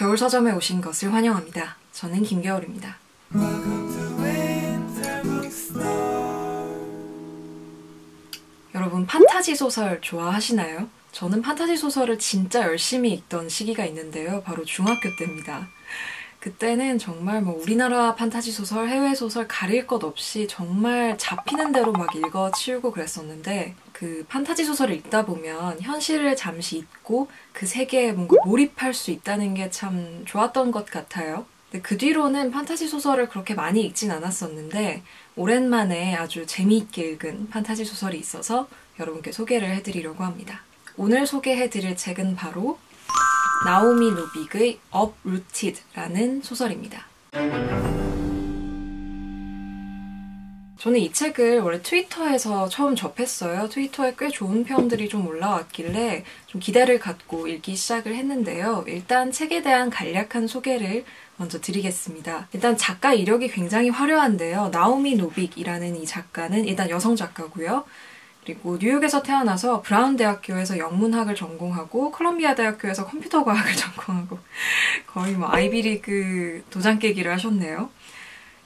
겨울 서점에 오신 것을 환영합니다. 저는 김겨울입니다. 여러분, 판타지 소설 좋아하시나요? 저는 판타지 소설을 진짜 열심히 읽던 시기가 있는데요. 바로 중학교 때입니다. 그때는 정말 우리나라 판타지 소설, 해외 소설 가릴 것 없이 정말 잡히는 대로 막 읽어치우고 그랬었는데, 그 판타지 소설을 읽다 보면 현실을 잠시 잊고 그 세계에 뭔가 몰입할 수 있다는 게 참 좋았던 것 같아요. 근데 그 뒤로는 판타지 소설을 그렇게 많이 읽진 않았었는데, 오랜만에 아주 재미있게 읽은 판타지 소설이 있어서 여러분께 소개를 해드리려고 합니다. 오늘 소개해드릴 책은 바로 나오미 노빅의 Uprooted라는 소설입니다. 저는 이 책을 원래 트위터에서 처음 접했어요. 트위터에 꽤 좋은 평들이 좀 올라왔길래 좀 기대를 갖고 읽기 시작을 했는데요. 일단 책에 대한 간략한 소개를 먼저 드리겠습니다. 일단 작가 이력이 굉장히 화려한데요. 나오미 노빅이라는 이 작가는 일단 여성 작가고요. 그리고 뉴욕에서 태어나서 브라운 대학교에서 영문학을 전공하고 컬럼비아 대학교에서 컴퓨터 과학을 전공하고 거의 아이비리그 도장 깨기를 하셨네요.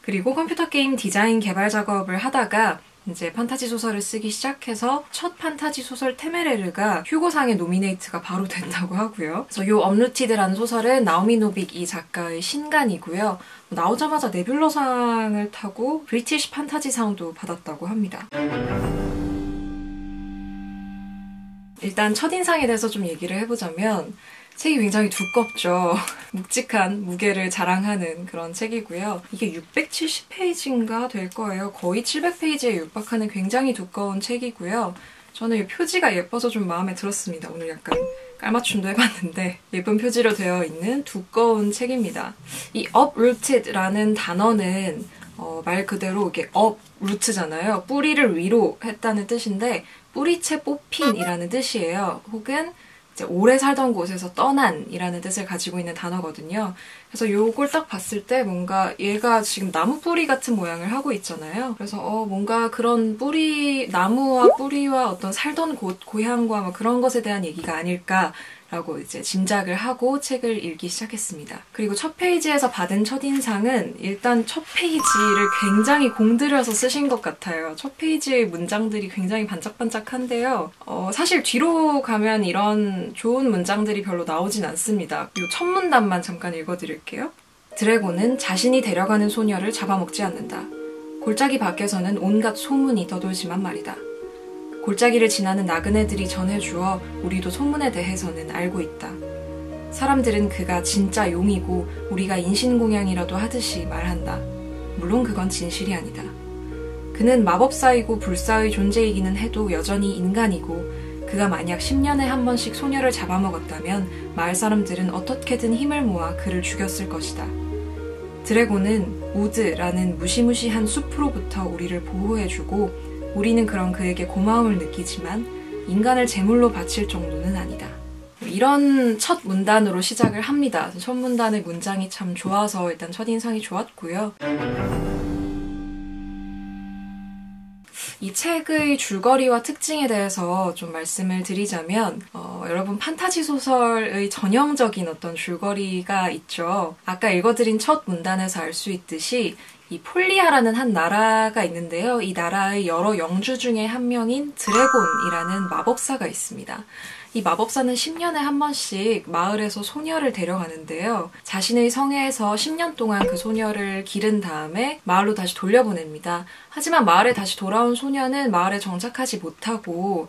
그리고 컴퓨터 게임 디자인 개발 작업을 하다가 이제 판타지 소설을 쓰기 시작해서 첫 판타지 소설 테메레르가 휴고상에 노미네이트가 바로 됐다고 하고요. 그래서 이 업루티드라는 소설은 나오미 노빅 이 작가의 신간이고요. 나오자마자 네뷸러상을 타고 브리티시 판타지상도 받았다고 합니다. 일단 첫인상에 대해서 좀 얘기를 해보자면 책이 굉장히 두껍죠. 묵직한 무게를 자랑하는 그런 책이고요. 이게 670페이지인가 될 거예요. 거의 700페이지에 육박하는 굉장히 두꺼운 책이고요. 저는 이 표지가 예뻐서 좀 마음에 들었습니다. 오늘 약간 깔맞춤도 해봤는데 예쁜 표지로 되어 있는 두꺼운 책입니다. 이 uprooted라는 단어는 말 그대로 이게 uproot잖아요. 뿌리를 위로 했다는 뜻인데 뿌리채 뽑힌이라는 뜻이에요. 혹은 이제 오래 살던 곳에서 떠난이라는 뜻을 가지고 있는 단어거든요. 그래서 요걸 딱 봤을 때 뭔가 얘가 지금 나무 뿌리 같은 모양을 하고 있잖아요. 그래서 뭔가 그런 나무와 뿌리와 어떤 살던 곳, 고향과 그런 것에 대한 얘기가 아닐까라고 이제 짐작을 하고 책을 읽기 시작했습니다. 그리고 첫 페이지에서 받은 첫인상은 일단 첫 페이지를 굉장히 공들여서 쓰신 것 같아요. 첫 페이지의 문장들이 굉장히 반짝반짝한데요. 사실 뒤로 가면 이런 좋은 문장들이 별로 나오진 않습니다. 이 첫 문단만 잠깐 읽어드릴게요. 드래곤은 자신이 데려가는 소녀를 잡아먹지 않는다. 골짜기 밖에서는 온갖 소문이 떠돌지만 말이다. 골짜기를 지나는 나그네들이 전해주어 우리도 소문에 대해서는 알고 있다. 사람들은 그가 진짜 용이고 우리가 인신공양이라도 하듯이 말한다. 물론 그건 진실이 아니다. 그는 마법사이고 불사의 존재이기는 해도 여전히 인간이고 그가 만약 10년에 한 번씩 소녀를 잡아먹었다면 마을 사람들은 어떻게든 힘을 모아 그를 죽였을 것이다. 드래곤은 우드라는 무시무시한 숲으로부터 우리를 보호해주고 우리는 그런 그에게 고마움을 느끼지만 인간을 제물로 바칠 정도는 아니다. 이런 첫 문단으로 시작을 합니다. 첫 문단의 문장이 참 좋아서 일단 첫인상이 좋았고요. 이 책의 줄거리와 특징에 대해서 좀 말씀을 드리자면 여러분 판타지 소설의 전형적인 어떤 줄거리가 있죠. 아까 읽어드린 첫 문단에서 알 수 있듯이 이 폴리아라는 한 나라가 있는데요. 이 나라의 여러 영주 중에 한 명인 드래곤이라는 마법사가 있습니다. 이 마법사는 10년에 한 번씩 마을에서 소녀를 데려가는데요. 자신의 성에서 10년 동안 그 소녀를 기른 다음에 마을로 다시 돌려보냅니다. 하지만 마을에 다시 돌아온 소녀는 마을에 정착하지 못하고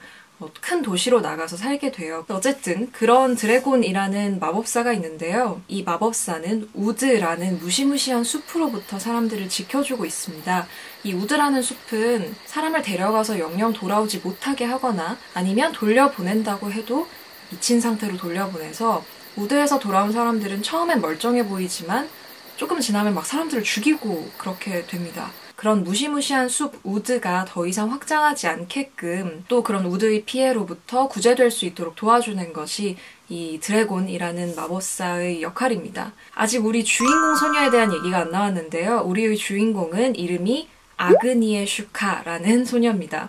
큰 도시로 나가서 살게 돼요. 어쨌든 그런 드래곤이라는 마법사가 있는데요. 이 마법사는 우드라는 무시무시한 숲으로부터 사람들을 지켜주고 있습니다. 이 우드라는 숲은 사람을 데려가서 영영 돌아오지 못하게 하거나 아니면 돌려보낸다고 해도 미친 상태로 돌려보내서 우드에서 돌아온 사람들은 처음엔 멀쩡해 보이지만 조금 지나면 막 사람들을 죽이고 그렇게 됩니다. 그런 무시무시한 숲 우드가 더 이상 확장하지 않게끔 또 그런 우드의 피해로부터 구제될 수 있도록 도와주는 것이 이 드래곤이라는 마법사의 역할입니다. 아직 우리 주인공 소녀에 대한 얘기가 안 나왔는데요. 우리의 주인공은 이름이 아그니에 슈카라는 소녀입니다.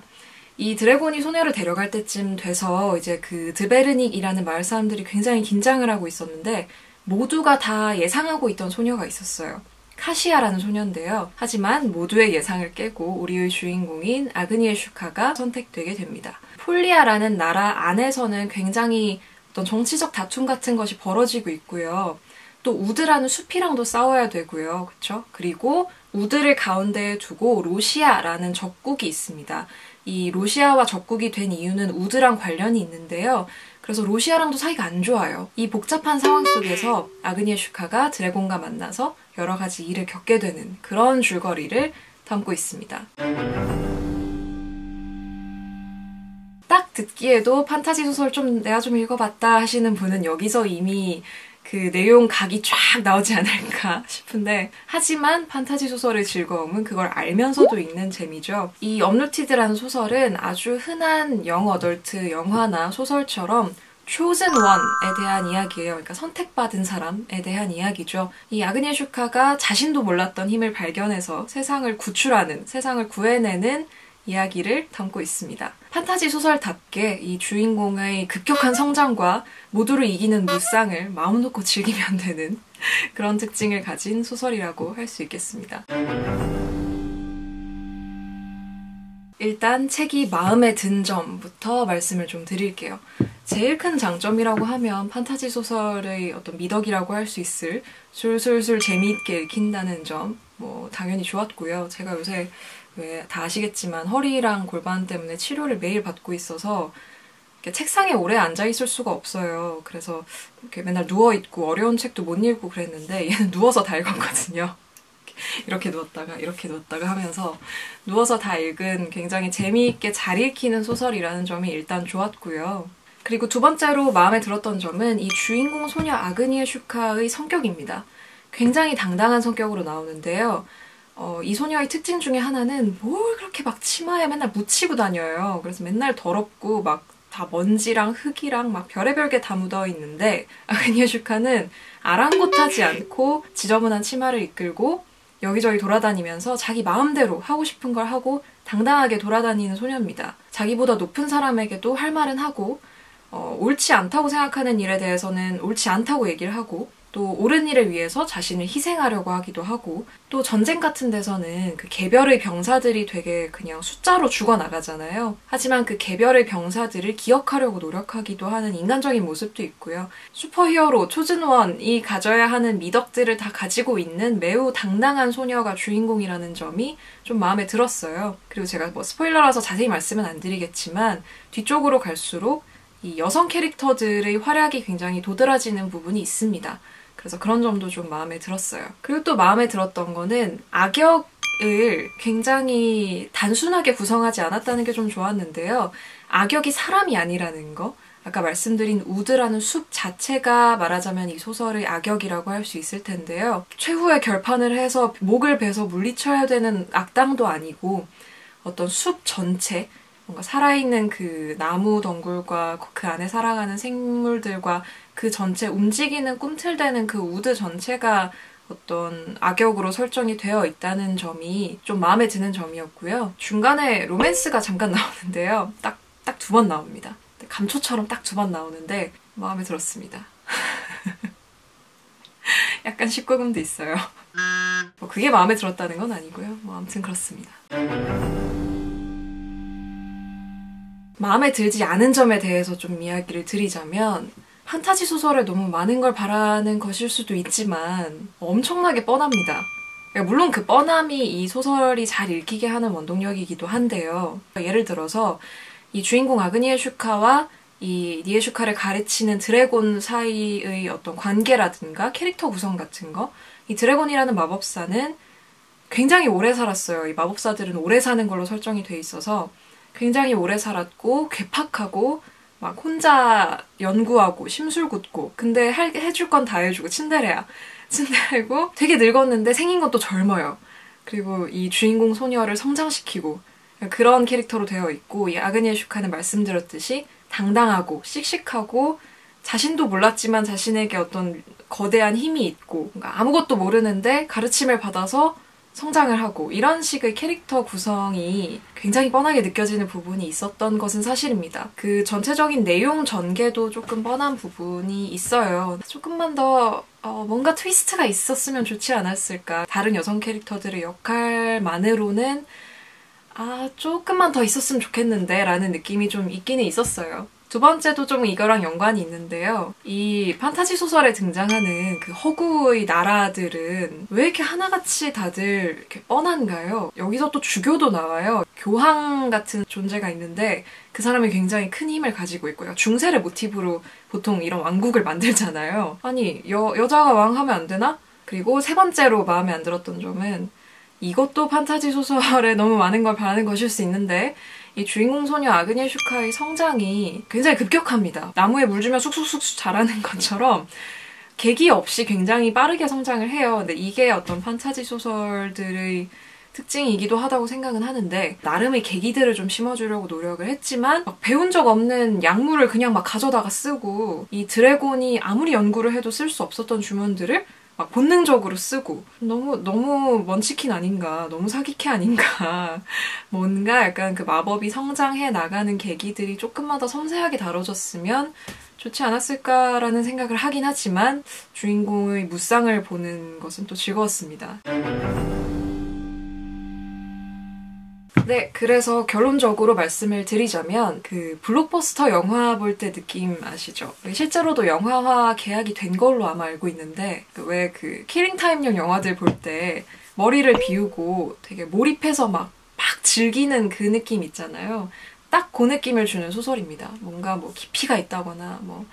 이 드래곤이 소녀를 데려갈 때쯤 돼서 이제 그 드베르닉이라는 마을 사람들이 굉장히 긴장을 하고 있었는데 모두가 다 예상하고 있던 소녀가 있었어요. 카시아라는 소녀인데요. 하지만 모두의 예상을 깨고 우리의 주인공인 아그니에 슈카가 선택되게 됩니다. 폴리아라는 나라 안에서는 굉장히 어떤 정치적 다툼 같은 것이 벌어지고 있고요. 또 우드라는 숲이랑도 싸워야 되고요. 그쵸? 그리고 우드를 가운데에 두고 로시아라는 적국이 있습니다. 이 로시아와 적국이 된 이유는 우드랑 관련이 있는데요. 그래서 로시아랑도 사이가 안 좋아요. 이 복잡한 상황 속에서 아그니에 슈카가 드래곤과 만나서 여러 가지 일을 겪게 되는 그런 줄거리를 담고 있습니다. 딱 듣기에도 판타지 소설 내가 좀 읽어봤다 하시는 분은 여기서 이미 그 내용 각이 쫙 나오지 않을까 싶은데, 하지만 판타지 소설의 즐거움은 그걸 알면서도 읽는 재미죠. 이 업루티드라는 소설은 아주 흔한 영어덜트 영화나 소설처럼 chosen one에 대한 이야기예요. 그러니까 선택받은 사람에 대한 이야기죠. 이 아그니에 슈카가 자신도 몰랐던 힘을 발견해서 세상을 구출하는, 세상을 구해내는 이야기를 담고 있습니다. 판타지 소설답게 이 주인공의 급격한 성장과 모두를 이기는 무쌍을 마음 놓고 즐기면 되는 그런 특징을 가진 소설이라고 할 수 있겠습니다. 일단 책이 마음에 든 점부터 말씀을 좀 드릴게요. 제일 큰 장점이라고 하면 판타지 소설의 어떤 미덕이라고 할 수 있을 술술술 재미있게 읽힌다는 점, 당연히 좋았고요. 제가 요새 왜 다 아시겠지만 허리랑 골반 때문에 치료를 매일 받고 있어서 책상에 오래 앉아있을 수가 없어요. 그래서 이렇게 맨날 누워있고 어려운 책도 못 읽고 그랬는데 얘는 누워서 다 읽었거든요. 이렇게 누웠다가 하면서 누워서 다 읽은 굉장히 재미있게 잘 읽히는 소설이라는 점이 일단 좋았고요. 그리고 두 번째로 마음에 들었던 점은 이 주인공 소녀 아그니에 슈카의 성격입니다. 굉장히 당당한 성격으로 나오는데요. 이 소녀의 특징 중에 하나는 뭘 그렇게 막 치마에 맨날 묻히고 다녀요. 그래서 맨날 더럽고 막 다 먼지랑 흙이랑 막 별의별 게 다 묻어 있는데, 아그니에 슈카는 아랑곳하지 않고 지저분한 치마를 이끌고 여기저기 돌아다니면서 자기 마음대로 하고 싶은 걸 하고 당당하게 돌아다니는 소녀입니다. 자기보다 높은 사람에게도 할 말은 하고, 옳지 않다고 생각하는 일에 대해서는 옳지 않다고 얘기를 하고, 또 옳은 일을 위해서 자신을 희생하려고 하기도 하고, 또 전쟁 같은 데서는 그 개별의 병사들이 되게 그냥 숫자로 죽어나가잖아요. 하지만 그 개별의 병사들을 기억하려고 노력하기도 하는 인간적인 모습도 있고요. 슈퍼히어로 초즌원이 가져야 하는 미덕들을 다 가지고 있는 매우 당당한 소녀가 주인공이라는 점이 좀 마음에 들었어요. 그리고 제가 스포일러라서 자세히 말씀은 안 드리겠지만 뒤쪽으로 갈수록 이 여성 캐릭터들의 활약이 굉장히 도드라지는 부분이 있습니다. 그래서 그런 점도 좀 마음에 들었어요. 그리고 또 마음에 들었던 거는 악역을 굉장히 단순하게 구성하지 않았다는 게 좀 좋았는데요. 악역이 사람이 아니라는 거. 아까 말씀드린 우드라는 숲 자체가 말하자면 이 소설의 악역이라고 할 수 있을 텐데요. 최후의 결판을 해서 목을 베서 물리쳐야 되는 악당도 아니고 어떤 숲 전체, 뭔가 살아있는 그 나무 덩굴과 그 안에 살아가는 생물들과 그 전체 움직이는 꿈틀대는 그 우드 전체가 어떤 악역으로 설정이 되어 있다는 점이 좀 마음에 드는 점이었고요. 중간에 로맨스가 잠깐 나오는데요. 딱 두 번 나옵니다. 감초처럼 딱 두 번 나오는데 마음에 들었습니다. 약간 19금도 있어요. 그게 마음에 들었다는 건 아니고요. 아무튼 그렇습니다. 마음에 들지 않은 점에 대해서 좀 이야기를 드리자면, 판타지 소설에 너무 많은 걸 바라는 것일 수도 있지만 엄청나게 뻔합니다. 물론 그 뻔함이 이 소설이 잘 읽히게 하는 원동력이기도 한데요. 예를 들어서 이 주인공 아그니에 슈카와 이 니에 슈카를 가르치는 드래곤 사이의 어떤 관계라든가 캐릭터 구성 같은 거, 이 드래곤이라는 마법사는 굉장히 오래 살았어요. 이 마법사들은 오래 사는 걸로 설정이 돼 있어서 굉장히 오래 살았고 괴팍하고 막 혼자 연구하고 심술궂고, 근데 해줄 건 다 해주고 친데레고 되게 늙었는데 생긴 것도 젊어요. 그리고 이 주인공 소녀를 성장시키고 그런 캐릭터로 되어 있고, 이 아그니에 슈카는 말씀드렸듯이 당당하고 씩씩하고 자신도 몰랐지만 자신에게 어떤 거대한 힘이 있고 아무것도 모르는데 가르침을 받아서 성장을 하고 이런 식의 캐릭터 구성이 굉장히 뻔하게 느껴지는 부분이 있었던 것은 사실입니다. 그 전체적인 내용 전개도 조금 뻔한 부분이 있어요. 조금만 더 뭔가 트위스트가 있었으면 좋지 않았을까. 다른 여성 캐릭터들의 역할만으로는 조금만 더 있었으면 좋겠는데 라는 느낌이 좀 있기는 있었어요. 두 번째도 좀 이거랑 연관이 있는데요. 이 판타지 소설에 등장하는 그 허구의 나라들은 왜 이렇게 하나같이 다들 이렇게 뻔한가요? 여기서 또 주교도 나와요. 교황 같은 존재가 있는데 그 사람이 굉장히 큰 힘을 가지고 있고요. 중세를 모티브로 보통 이런 왕국을 만들잖아요. 아니, 여자가 왕하면 안 되나? 그리고 세 번째로 마음에 안 들었던 점은 이것도 판타지 소설에 너무 많은 걸 바라는 것일 수 있는데 이 주인공 소녀 아그니에 슈카의 성장이 굉장히 급격합니다. 나무에 물 주면 쑥쑥쑥 자라는 것처럼 계기 없이 굉장히 빠르게 성장을 해요. 근데 이게 어떤 판타지 소설들의 특징이기도 하다고 생각은 하는데 나름의 계기들을 좀 심어주려고 노력을 했지만 막 배운 적 없는 약물을 그냥 막 가져다가 쓰고 이 드래곤이 아무리 연구를 해도 쓸 수 없었던 주문들을 막 본능적으로 쓰고 너무 먼치킨 아닌가, 너무 사기캐 아닌가. 뭔가 약간 그 마법이 성장해 나가는 계기들이 조금만 더 섬세하게 다뤄졌으면 좋지 않았을까라는 생각을 하긴 하지만 주인공의 무쌍을 보는 것은 또 즐거웠습니다. 네, 그래서 결론적으로 말씀을 드리자면 그 블록버스터 영화 볼 때 느낌 아시죠? 실제로도 영화화 계약이 된 걸로 아마 알고 있는데 왜 그 킬링타임용 영화들 볼 때 머리를 비우고 되게 몰입해서 막 즐기는 그 느낌 있잖아요. 딱 그 느낌을 주는 소설입니다. 뭔가 뭐 깊이가 있다거나 뭐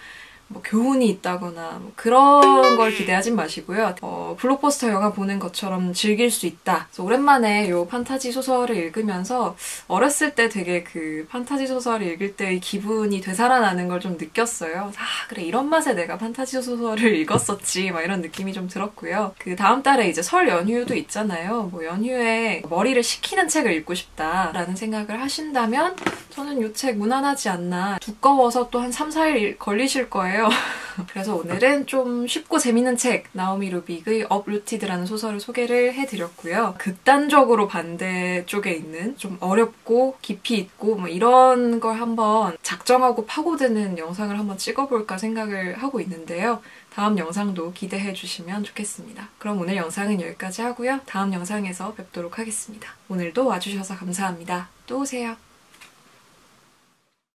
교훈이 있다거나 그런 걸 기대하진 마시고요. 블록버스터 영화 보는 것처럼 즐길 수 있다. 그래서 오랜만에 요 판타지 소설을 읽으면서 어렸을 때 되게 그 판타지 소설을 읽을 때의 기분이 되살아나는 걸 좀 느꼈어요. 그래 이런 맛에 내가 판타지 소설을 읽었었지 막 이런 느낌이 좀 들었고요. 그 다음 달에 이제 설 연휴도 있잖아요. 뭐 연휴에 머리를 식히는 책을 읽고 싶다라는 생각을 하신다면 저는 요 책 무난하지 않나. 두꺼워서 또 한 3, 4일 걸리실 거예요. 그래서 오늘은 좀 쉽고 재밌는 책 나오미 루빅의 업루티드라는 소설을 소개를 해드렸고요. 극단적으로 반대쪽에 있는 좀 어렵고 깊이 있고 뭐 이런 걸 한번 작정하고 파고드는 영상을 한번 찍어볼까 생각을 하고 있는데요. 다음 영상도 기대해 주시면 좋겠습니다. 그럼 오늘 영상은 여기까지 하고요. 다음 영상에서 뵙도록 하겠습니다. 오늘도 와주셔서 감사합니다. 또 오세요.